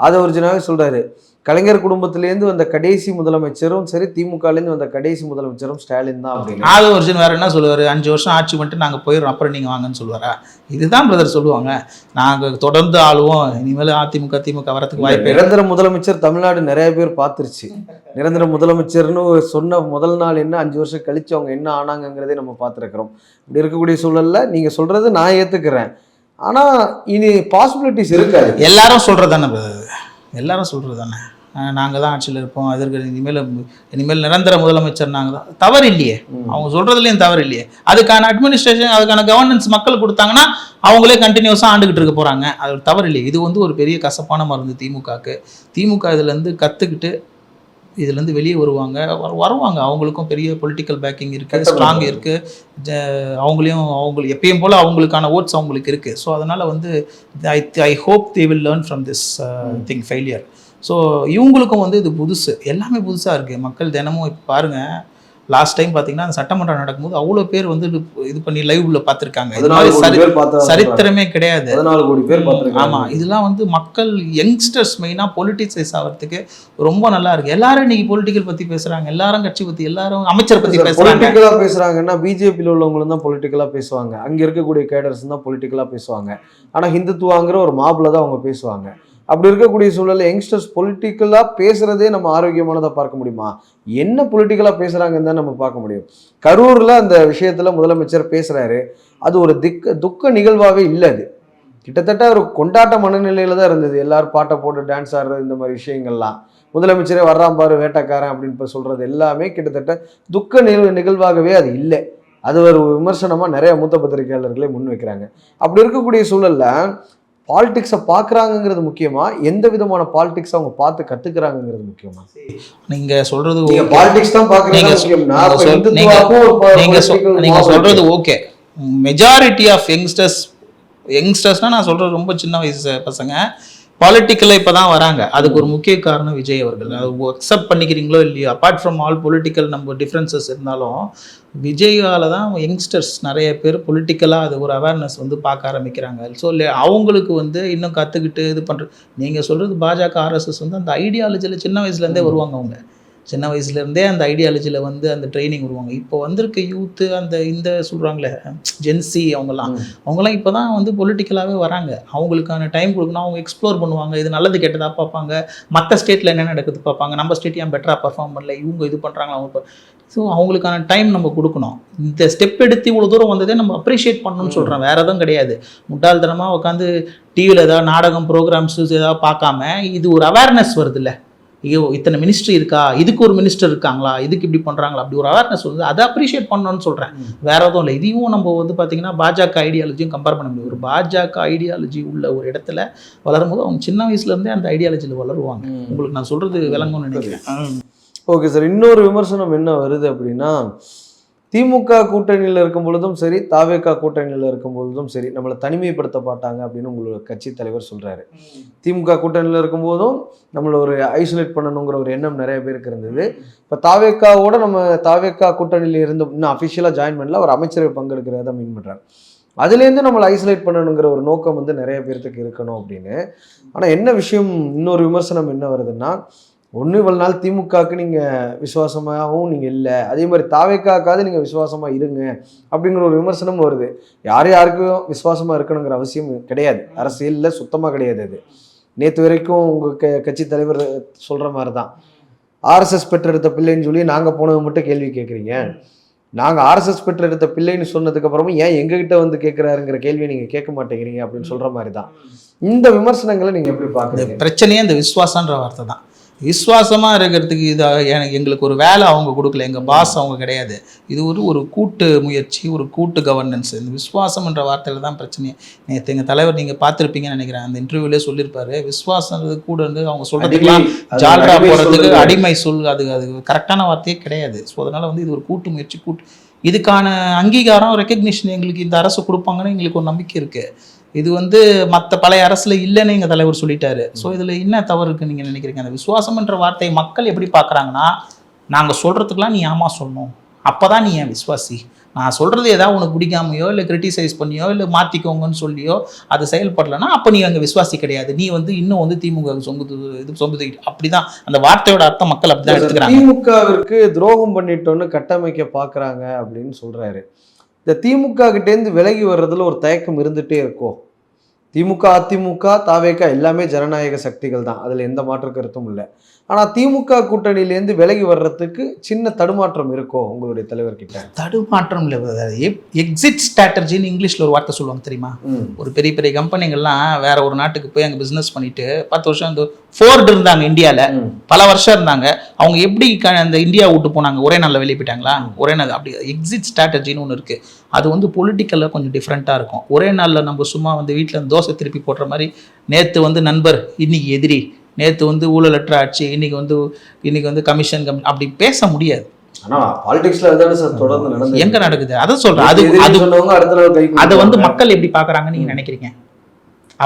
அதை ஒரிஜினாவே சொல்றாரு. கலைஞர் குடும்பத்திலேருந்து வந்த கடைசி முதலமைச்சரும் சரி, திமுகலேருந்து வந்த கடைசி முதலமைச்சரும் ஸ்டாலின் தான் அப்படின்னு. ஆளு வருஷன் வேற என்ன சொல்லுவார், 5 வருஷம் ஆட்சி பண்ணிட்டு நாங்கள் போயிடுறோம் அப்புறம் நீங்கள் வாங்கன்னு சொல்லுவாரா? இதுதான் பிரதர் சொல்லுவாங்க. நாங்கள் தொடர்ந்து ஆளுவோம், இனிமேல் அதிமுக திமுக வரதுக்கு வாய்ப்பு. நிரந்தர முதலமைச்சர் தமிழ்நாடு நிறைய பேர் பார்த்துருச்சு. நிரந்தர முதலமைச்சர்னு சொன்ன முதல் நாள் என்ன, 5 வருஷம் கழிச்சு அவங்க என்ன ஆனாங்கிறதே நம்ம பார்த்துருக்குறோம். இப்படி இருக்கக்கூடிய சூழல்ல நீங்க சொல்றது நான் ஏத்துக்கிறேன், ஆனா இனி பாசிபிலிட்டிஸ் இருக்காது. எல்லாரும் சொல்றது தானே பிரதர், எல்லாரும் சொல்றது தானே, நாங்கள் தான் ஆட்சியில் இருப்போம், அதற்கு இனிமேல் நிரந்தர முதலமைச்சர் நாங்கள் தான். தவறு இல்லையே, அவங்க சொல்றதுலேயும் தவறு இல்லையே. அதுக்கான அட்மினிஸ்ட்ரேஷன், அதுக்கான கவர்னன்ஸ் மக்கள் கொடுத்தாங்கன்னா அவங்களே கண்டினியூஸாக ஆண்டுகிட்டு இருக்க போகிறாங்க. அது தவறு இல்லையே. இது வந்து ஒரு பெரிய கசப்பான மருந்து திமுகவுக்கு. திமுக இதுலேருந்து கற்றுக்கிட்டு இதுலேருந்து வெளியே வருவாங்க. அவங்களுக்கும் பெரிய பொலிட்டிக்கல் பேக்கிங் இருக்குது, ஸ்ட்ராங் இருக்குது. அவங்களுக்கு எப்பயும் போல் அவங்களுக்கான ஓட்ஸ் அவங்களுக்கு இருக்குது. ஸோ அதனால் வந்து I hope they will learn from this thing failure. So இவங்களுக்கும் வந்து இது புதுசு, எல்லாமே புதுசாக இருக்குது. மக்கள் தினமும் இப்போ பாருங்கள், லாஸ்ட் டைம் பார்த்தீங்கன்னா அந்த சட்டமன்றம் நடக்கும்போது அவ்வளோ பேர் வந்து இது பண்ணி லைவ்ல பார்த்துருக்காங்க. இது மாதிரி சரித்திரமே கிடையாது. 14 கோடி பேர் பார்த்துருக்காங்க. ஆமாம், இதெல்லாம் வந்து மக்கள் யங்ஸ்டர்ஸ் மெயினாக பொலிட்டிசைஸ் ஆகிறதுக்கு ரொம்ப நல்லா இருக்கு. எல்லாரும் இன்னைக்கு பொலிட்டிக்கல் பற்றி பேசுகிறாங்க, எல்லாரும் கட்சி பற்றி, எல்லாரும் அமைச்சர் பற்றி பொலிட்டிக்கலாக பேசுகிறாங்கன்னா பிஜேபியில் உள்ளவங்களும் தான் பொலிட்டிக்கலாக பேசுவாங்க, அங்கே இருக்கக்கூடிய கேடர்ஸ் தான் பொலிட்டிக்கலாக பேசுவாங்க. ஆனால் ஹிந்துத்துவாங்கிற ஒரு மாபில் தான் அவங்க பேசுவாங்க. அப்படி இருக்கக்கூடிய சூழலில் யங்ஸ்டர்ஸ் பொலிட்டிக்கலாக பேசுகிறதே நம்ம ஆரோக்கியமானதாக பார்க்க முடியுமா? என்ன பொலிட்டிக்கலாக பேசுகிறாங்கன்னு தான் நம்ம பார்க்க முடியும். கரூரில் அந்த விஷயத்தில் முதலமைச்சர் பேசுகிறாரு, அது ஒரு துக்க நிகழ்வாகவே இல்லை. அது கிட்டத்தட்ட ஒரு கொண்டாட்ட மனநிலையில் தான் இருந்தது. எல்லாரும் பாட்டை போட்டு டான்ஸ் ஆடுறது, இந்த மாதிரி விஷயங்கள்லாம். முதலமைச்சரே வர்றான் பாரு வேட்டைக்காரன் அப்படின்னு இப்போ சொல்கிறது எல்லாமே கிட்டத்தட்ட துக்க நிகழ்வாகவே அது இல்லை. அது ஒரு விமர்சனமாக நிறைய மூத்த பத்திரிகையாளர்களே முன் வைக்கிறாங்க. அப்படி இருக்கக்கூடிய சூழலில் பாலிடிக்ஸை பார்க்குறாங்கிறது முக்கியமா, எந்த விதமான பாலிடிக்ஸ் அவங்க பார்த்து கற்றுக்கிறாங்கிறது முக்கியமா? நீங்கள் சொல்கிறது பாலிடிக்ஸ் தான் பார்க்குறீங்க, நீங்கள் சொல்கிறது ஓகே. மெஜாரிட்டி ஆஃப் யங்ஸ்டர்ஸ்னால் நான் சொல்கிறது ரொம்ப சின்ன வயசு பசங்க பாலிட்டிக்கலாக இப்போ தான் வராங்க. அதுக்கு ஒரு முக்கிய காரணம் விஜய் அவர்கள். அது அக்செப்ட் பண்ணிக்கிறீங்களோ இல்லையோ, அப்பார்ட் ஃப்ரம் ஆல் பொலிட்டிக்கல் நம்ம டிஃப்ரென்சஸ் இருந்தாலும் விஜயால் தான் யங்ஸ்டர்ஸ் நிறைய பேர் பொலிட்டிக்கலாக அது ஒரு அவேர்னஸ் வந்து பார்க்க ஆரம்பிக்கிறாங்க. ஸோ அவங்களுக்கு வந்து இன்னும் கற்றுக்கிட்டு இது பண்ணுற, நீங்கள் சொல்கிறது பாஜக ஆர்எஸ்எஸ் வந்து அந்த ஐடியாலஜியில் சின்ன வயசுலேருந்தே வருவாங்க. அவங்க சின்ன வயசுலேருந்தே அந்த ஐடியாலஜியில் வந்து அந்த ட்ரைனிங் வருவாங்க. இப்போ வந்திருக்க யூத்து இந்த சொல்கிறாங்களே ஜென்சி, அவங்களாம் இப்போ தான் வந்து பொலிட்டிக்கலாகவே வராங்க. அவங்களுக்கான டைம் கொடுக்கணும், அவங்க எக்ஸ்ப்ளோர் பண்ணுவாங்க, இது நல்லது கெட்டதாக பார்ப்பாங்க, மற்ற ஸ்டேட்டில் என்ன நடக்குது பார்ப்பாங்க, நம்ம ஸ்டேட் ஏன் பெட்டராக பர்ஃபார்ம் பண்ணல, இவங்க இது பண்ணுறாங்களா அவங்க. ஸோ அவங்களுக்கான டைம் நம்ம கொடுக்கணும். இந்த ஸ்டெப் எடுத்து இவ்வளோ தூரம் வந்ததே நம்ம அப்ரிஷியேட் பண்ணணும்னு சொல்கிறேன், வேறு எதுவும் கிடையாது. முட்டாள்தனமாக உட்காந்து டிவியில் ஏதாவது நாடகம் ப்ரோக்ராம்ஸு ஏதாவது பார்க்காம, இது ஒரு அவேர்னஸ் வருது இல்லை, ஐயோ இத்தனை மினிஸ்ட்ரி இருக்கா, இதுக்கு ஒரு மினிஸ்டர் இருக்காங்களா, இதுக்கு இப்படி பண்ணுறாங்களா, அப்படி ஒரு அவேர்னஸ் வந்து அதை அப்ரிஷியேட் பண்ணணும்னு சொல்கிறேன், வேற எதுவும் இல்லை. இதையும் நம்ம வந்து பார்த்திங்கன்னா பாஜக ஐடியாலஜியும் கம்பேர் பண்ண முடியும். ஒரு பாஜக ஐடியாலஜி உள்ள ஒரு இடத்துல வளரும் போது அவங்க சின்ன வயசுலேருந்தே அந்த ஐடியாலஜியில் வளருவாங்க. உங்களுக்கு நான் சொல்கிறது விளங்கும்னு நினைக்கிறேன். ஓகே சார், இன்னொரு விமர்சனம் என்ன வருது அப்படின்னா, திமுக கூட்டணியில் இருக்கும் பொழுதும் சரி, தாவேகா கூட்டணியில் இருக்கும் பொழுதும் சரி, நம்மளை தனிமைப்படுத்த மாட்டாங்க அப்படின்னு உங்களோட கட்சி தலைவர் சொல்கிறாரு. திமுக கூட்டணியில் இருக்கும்போதும் நம்மளை ஒரு ஐசோலேட் பண்ணணுங்கிற ஒரு எண்ணம் நிறைய பேருக்கு இருந்தது. இப்போ தாவேகாவோட நம்ம தாவேகா கூட்டணியில் இருந்து இன்னும் அஃபிஷியலாக ஜாயின் பண்ணல, ஒரு அமைச்சரவை பங்கெடுக்கிறத மீன் பண்ணுறாங்க. அதுலேருந்து நம்மளை ஐசோலேட் பண்ணணுங்கிற ஒரு நோக்கம் வந்து நிறைய பேர்த்துக்கு இருக்கணும் அப்படின்னு. ஆனால் என்ன விஷயம், இன்னொரு விமர்சனம் என்ன வருதுன்னா, ஒன்று இவ்வளோ நாள் திமுகவுக்கு நீங்கள் விசுவாசமாகவும் நீங்கள் இல்லை, அதே மாதிரி தாவேக்காக்காவது நீங்கள் விசுவாசமாக இருங்க அப்படிங்கிற ஒரு விமர்சனம் வருது. யாருக்கும் விசுவாசமாக இருக்கணுங்கிற அவசியம் கிடையாது, அரசியலில் சுத்தமாக கிடையாது. அது நேற்று வரைக்கும் உங்கள் கட்சி தலைவர் சொல்கிற மாதிரி தான், ஆர்எஸ்எஸ் பெற்றெடுத்த பிள்ளைன்னு சொல்லி நாங்கள் போனது மட்டும் கேள்வி கேட்குறீங்க. நாங்கள் ஆர்எஸ்எஸ் பெற்றெடுத்த பிள்ளைன்னு சொன்னதுக்கப்புறமும் ஏன் எங்ககிட்ட வந்து கேட்குறாருங்கிற கேள்வியை நீங்கள் கேட்க மாட்டேங்கிறீங்க அப்படின்னு சொல்கிற மாதிரி தான். இந்த விமர்சனங்களை நீங்கள் எப்படி பார்க்குறீங்க? பிரச்சனையே இந்த விசுவாசன்ற வார்த்தை தான். விசுவாசமாக இருக்கிறதுக்கு இது எங்களுக்கு ஒரு வேலை அவங்க கொடுக்கல, எங்கள் பாஸ் அவங்க கிடையாது. இது ஒரு கூட்டு முயற்சி, ஒரு கூட்டு கவர்னன்ஸ். இந்த விசுவாசம்ன்ற வார்த்தையில் தான் பிரச்சனையே. நேற்று எங்கள் தலைவர் நீங்கள் பார்த்துருப்பீங்கன்னு நினைக்கிறேன், அந்த இன்டர்வியூலே சொல்லியிருப்பாரு, விசுவாசன்றது கூட வந்து அவங்க சொல்கிறதுக்கெல்லாம் ஜால்ரா போகிறதுக்கு அடிமை சொல், அது கரெக்டான வார்த்தையே கிடையாது. ஸோ அதனால் வந்து இது ஒரு கூட்டு முயற்சி, இதுக்கான அங்கீகாரம் ரெக்கக்னிஷன் எங்களுக்கு இந்த அரசு கொடுப்பாங்கன்னு எங்களுக்கு ஒரு நம்பிக்கை இருக்குது. இது வந்து மற்ற பழைய அரசில் இல்லைன்னு எங்கள் தலைவர் சொல்லிட்டாரு. ஸோ இதில் என்ன தவறு இருக்குன்னு நீங்கள் நினைக்கிறீங்க? அந்த விசுவாசம்ன்ற வார்த்தையை மக்கள் எப்படி பார்க்குறாங்கன்னா, நாங்கள் சொல்கிறதுக்கெலாம் நீ ஆமா சொல்லணும், அப்போ தான் நீ என் விசுவாசி, நான் சொல்கிறது ஏதாவது உனக்கு பிடிக்காமையோ இல்லை கிரிட்டிசைஸ் பண்ணியோ இல்லை மாற்றிக்கோங்கன்னு சொல்லியோ அது செயல்படலைன்னா அப்போ நீ அங்கே விசுவாசி கிடையாது, நீ வந்து இன்னும் வந்து திமுக சொம்பு அப்படிதான் அந்த வார்த்தையோட அர்த்தம் மக்கள் அப்படிதான் எடுத்துக்கிறாங்க. திமுகவிற்கு துரோகம் பண்ணிட்டோன்னு கட்டமைக்க பார்க்குறாங்க அப்படின்னு சொல்கிறாரு. இந்த திமுக கிட்டேருந்து விலகி வர்றதுல ஒரு தயக்கம் இருந்துகிட்டே இருக்கும். திமுக, அதிமுக, தாவேக எல்லாமே ஜனநாயக சக்திகள் தான், அதில் எந்த மாற்று கருத்தும் இல்லை. ஆனால் திமுக கூட்டணியிலேருந்து விலகி வர்றதுக்கு சின்ன தடுமாற்றம் இருக்கோ உங்களுடைய தலைவர்கிட்ட? தடுமாற்றம் இல்லை, எக்ஸிட் ஸ்ட்ராட்டஜின்னு இங்கிலீஷில் ஒரு வார்த்தை சொல்லுவாங்க தெரியுமா? ஒரு பெரிய பெரிய கம்பெனிகள்லாம் வேற ஒரு நாட்டுக்கு போய் அங்கே பிஸ்னஸ் பண்ணிட்டு 10 வருஷம் இந்த ஃபோர்டு இருந்தாங்க இந்தியாவில், பல வருஷம் இருந்தாங்க. அவங்க எப்படி அந்த இந்தியா விட்டு போனாங்க? ஒரே நாளில் வெளியே போயிட்டாங்களா? ஒரே நாள் அப்படி எக்ஸிட் ஸ்ட்ராட்டஜின்னு ஒன்று இருக்குது. அது வந்து பொலிட்டிக்கலில் கொஞ்சம் டிஃப்ரெண்ட்டாக இருக்கும். ஒரே நாளில் நம்ம சும்மா வந்து வீட்டில் தோசை திருப்பி போடுற மாதிரி நேற்று வந்து நண்பர் இன்னைக்கு எதிரி, நேற்று வந்து ஊழலற்ற ஆட்சி, இன்னைக்கு வந்து கமிஷன் அப்படி பேச முடியாது. எங்க நடக்குது அதான் சொல்றேன். அதை வந்து மக்கள் எப்படி பாக்குறாங்க நீங்க நினைக்கிறீங்க?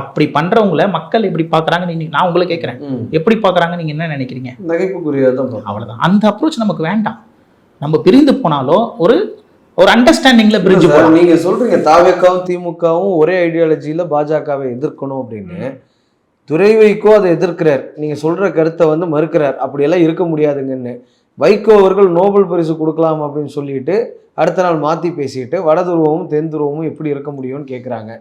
அப்படி பண்றவங்கள மக்கள் எப்படி பாக்குறாங்க நான் உங்களை கேட்கிறேன், எப்படி பாக்குறாங்க நீங்க என்ன நினைக்கிறீங்க? அவ்வளவுதான். அந்த அப்ரோச் நமக்கு வேண்டாம். நம்ம பிரிந்து போனாலும் ஒரு அண்டர்ஸ்டாண்டிங்ல பிரிஞ்சு போறோம். நீங்க சொல்றீங்க தாவேகாவும் திமுகவும் ஒரே ஐடியாலஜியில பாஜகவை எதிர்க்கணும் அப்படின்னு. துரை வைகோ அதை எதிர்க்கிறார், நீங்க சொல்ற கருத்தை வந்து மறுக்கிறார். அப்படியெல்லாம் இருக்க முடியாதுங்கன்னு வைகோ அவர்கள் நோபல் பரிசு கொடுக்கலாம் அப்படின்னு சொல்லிட்டு அடுத்த நாள் மாற்றி பேசிட்டு வட துருவமும் தென் துருவமும் எப்படி இருக்க முடியும்னு கேட்குறாங்க.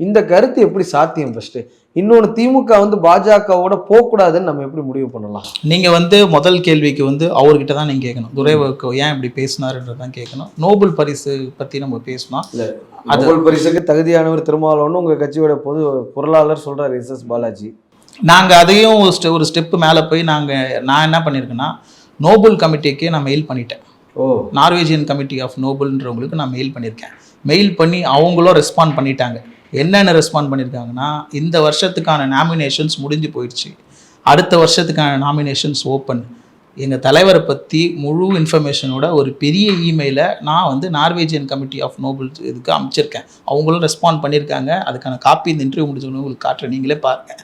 இந்த கருத்து எப்படி சாத்தியம்? ஃபர்ஸ்ட் இன்னொன்று, திமுக வந்து பாஜகவோட போகக்கூடாதுன்னு நம்ம எப்படி முடிவு பண்ணலாம்? நீங்கள் வந்து முதல் கேள்விக்கு வந்து அவர்கிட்ட தான் நீங்கள் கேட்கணும். துரை வைகோ ஏன் இப்படி பேசினாருன்றது தான் கேட்கணும். நோபல் பரிசு பற்றி நம்ம பேசணும். இல்லை, நோபல் பரிசுக்கு தகுதியானவர் திருமாவளவன் உங்கள் கட்சியோட பொது பொருளாளர் சொல்கிறார் SS பாலாஜி. நாங்கள் அதையும் ஒரு ஸ்டெப்பு மேலே போய் நான் என்ன பண்ணியிருக்கேன்னா, நோபல் கமிட்டிக்கு நான் மெயில் பண்ணிட்டேன். நார்வேஜியன் கமிட்டி ஆஃப் நோபல்ன்றவங்களுக்கு நான் மெயில் பண்ணியிருக்கேன். மெயில் பண்ணி அவங்களும் ரெஸ்பாண்ட் பண்ணிட்டாங்க. என்னென்ன ரெஸ்பாண்ட் பண்ணியிருக்காங்கன்னா, இந்த வருஷத்துக்கான நாமினேஷன்ஸ் முடிஞ்சு போயிடுச்சு, அடுத்த வருஷத்துக்கான நாமினேஷன்ஸ் ஓப்பன். எங்கள் தலைவரை பற்றி முழு இன்ஃபர்மேஷனோட ஒரு பெரிய இமெயிலை நான் வந்து நார்வேஜியன் கமிட்டி ஆஃப் நோபல் இதுக்கு அமைச்சிருக்கேன். அவங்களும் ரெஸ்பாண்ட் பண்ணியிருக்காங்க. அதுக்கான காப்பி இந்த இன்டர்வியூ முடிஞ்சவங்க உங்களுக்கு காட்டுறேன், நீங்களே பாருங்கள்.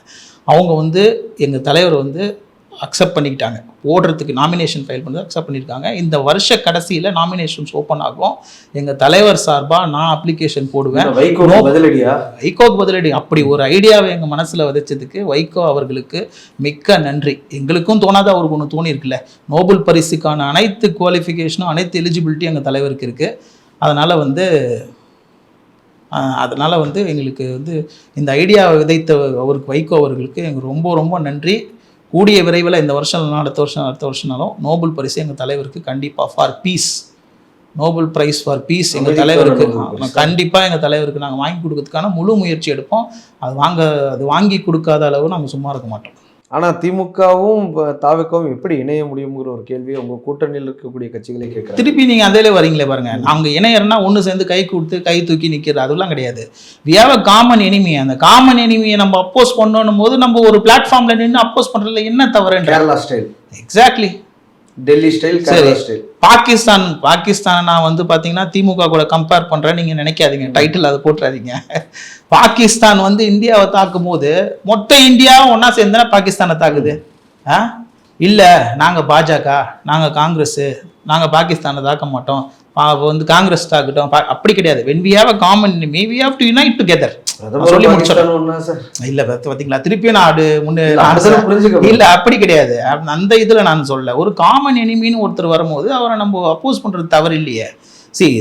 அவங்க வந்து எங்கள் தலைவர் வந்து அக்செப்ட் பண்ணிக்கிட்டாங்க, ஓடுறதுக்கு நாமினேஷன் ஃபைல் பண்ணி அக்செப்ட் பண்ணியிருக்காங்க. இந்த வருஷ கடைசியில் நாமினேஷன்ஸ் ஓப்பன் ஆகும். எங்கள் தலைவர் சார்பாக நான் அப்ளிகேஷன் போடுவேன். வைகோக்கு பதிலடி அப்படி ஒரு ஐடியாவை எங்கள் மனசில் விதைச்சதுக்கு வைகோ அவர்களுக்கு மிக்க நன்றி. எங்களுக்கும் தோணாத அவருக்கு ஒன்று தோணியிருக்குல்ல. நோபல் பரிசுக்கான அனைத்து குவாலிஃபிகேஷனும் அனைத்து எலிஜிபிலிட்டி எங்கள் தலைவருக்கு இருக்குது. அதனால் வந்து எங்களுக்கு வந்து இந்த ஐடியாவை விதைத்த அவருக்கு வைகோ அவர்களுக்கு எங்களுக்கு ரொம்ப ரொம்ப நன்றி. கூடிய விரைவில் இந்த வருஷம் அடுத்த வருஷம்னாலும் நோபல் பரிசு எங்கள் தலைவருக்கு கண்டிப்பாக for peace, Nobel prize for peace எங்கள் தலைவருக்கு கண்டிப்பாக எங்கள் தலைவருக்கு நாங்கள் வாங்கி கொடுக்கறதுக்கான முழு முயற்சி எடுப்போம். அது வாங்கி கொடுக்காத அளவு நாங்கள் சும்மா இருக்க மாட்டோம். ஆனால் திமுகவும் தாவேகவும் எப்படி இணைய முடியுங்கிற ஒரு கேள்வியை உங்கள் கூட்டணியில் இருக்கக்கூடிய கட்சிகளே கேட்குறாங்க. திருப்பி நீங்கள் அதிலே வரீங்களே பாருங்க, அவங்க இணையர்னா ஒன்று சேர்ந்து கை கொடுத்து கை தூக்கி நிற்கிறது அதெல்லாம் கிடையாது. We have a common enemy. அந்த காமன் எனிமியை நம்ம அப்போஸ் பண்ணணும் போது நம்ம ஒரு பிளாட்ஃபார்ம்ல நின்று அப்போஸ் பண்ணுறதுல என்ன தவறு? Kerala style, exactly Delhi style, Kerala style. Pakistan நான் வந்து பார்த்தீங்கன்னா திமுக கூட கம்பேர் பண்ணுறேன் நீங்கள் நினைக்காதீங்க, டைட்டில் அதை போட்டுறாதீங்க. பாகிஸ்தான் வந்து இந்தியாவை தாக்கும் போது மொத்த இந்தியாவும் ஒன்றா சேர்ந்துனா பாகிஸ்தானை தாக்குது. இல்லை நாங்கள் பாஜக, நாங்கள் காங்கிரஸு, நாங்கள் பாகிஸ்தானை தாக்க மாட்டோம், வந்து காங்கிரஸ் தாக்கட்டும், அப்படி கிடையாது. when we have a common enemy we have to unite together. சொல்லி முடிச்சிடறேன். இல்ல பாத்தீங்களா, திருப்பியும் நான் இல்ல அப்படி கிடையாது. அந்த இதுல நான் சொல்ல, ஒரு காமன் எனிமின்னு ஒருத்தர் வரும்போது அவரை நம்ம அப்போஸ் பண்றது தவறு இல்லையே.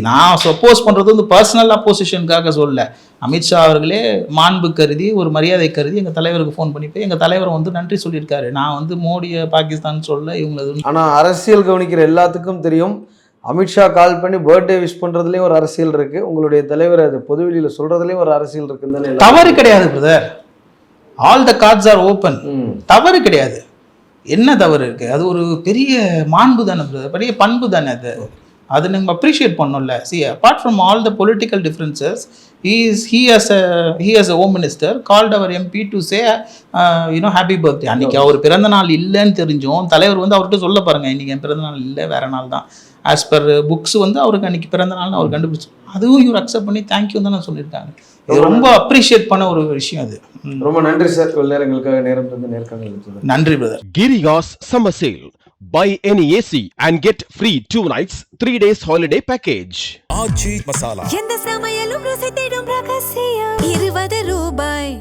நான் அப்போஸ் பண்றது வந்து பர்சனல் அப்போசிஷனுக்காக சொல்ல. அமித்ஷா அவர்களே மாண்பு கருதி ஒரு மரியாதை கருதி எங்கள் தலைவருக்கு ஃபோன் பண்ணி போய் எங்கள் தலைவர் வந்து நன்றி சொல்லியிருக்காரு. நான் வந்து மோடியை பாகிஸ்தான் சொல்ல இவங்களது. ஆனால் அரசியல் கவனிக்கிற எல்லாத்துக்கும் தெரியும், அமித்ஷா கால் பண்ணி பர்த்டே விஷ் பண்ணுறதுலேயும் ஒரு அரசியல் இருக்குது, உங்களுடைய தலைவர் அது பொதுவெளியில் சொல்கிறதுலேயும் ஒரு அரசியல் இருக்குன்னு. தவறு கிடையாது brother, all the cards are open. தவறு கிடையாது. என்ன தவறு இருக்குது? அது ஒரு பெரிய மாண்பு தானே பிரதர், பெரிய பண்பு தானே. அது நம்ம அப்ரிஷியேட் பண்ணோம்ல. apart from all the political differences, he as a home minister called our MP to say happy birthday. அன்னைக்கு அவர் பிறந்த நாள் இல்லைன்னு தெரிஞ்சோம் தலைவர் வந்து அவர்கிட்ட சொல்ல பாருங்க, இன்னைக்கு என் பிறந்த நாள் இல்லை, வேற நாள் தான். ஆஸ் பர் புக்ஸ் வந்து அவருக்கு அன்னைக்கு பிறந்த நாள்னு அவர் கண்டுபிடிச்சு, அதுவும் இவர் அக்செப்ட் பண்ணி தேங்க்யூ தான் சொல்லியிருக்காங்க. இது ரொம்ப அப்ரிஷியேட் பண்ண ஒரு விஷயம் அது. ரொம்ப நன்றி சார், எங்களுக்காக நேரம் தந்து நேர்காணல். நன்றி brother. Girigas Summer Sale Buy any AC and get free 2 nights, 3 days holiday package. ஆச்சி மசாலா எந்த சமையலும் ருசி தேடும் ரகசியம் 20 ரூபாய்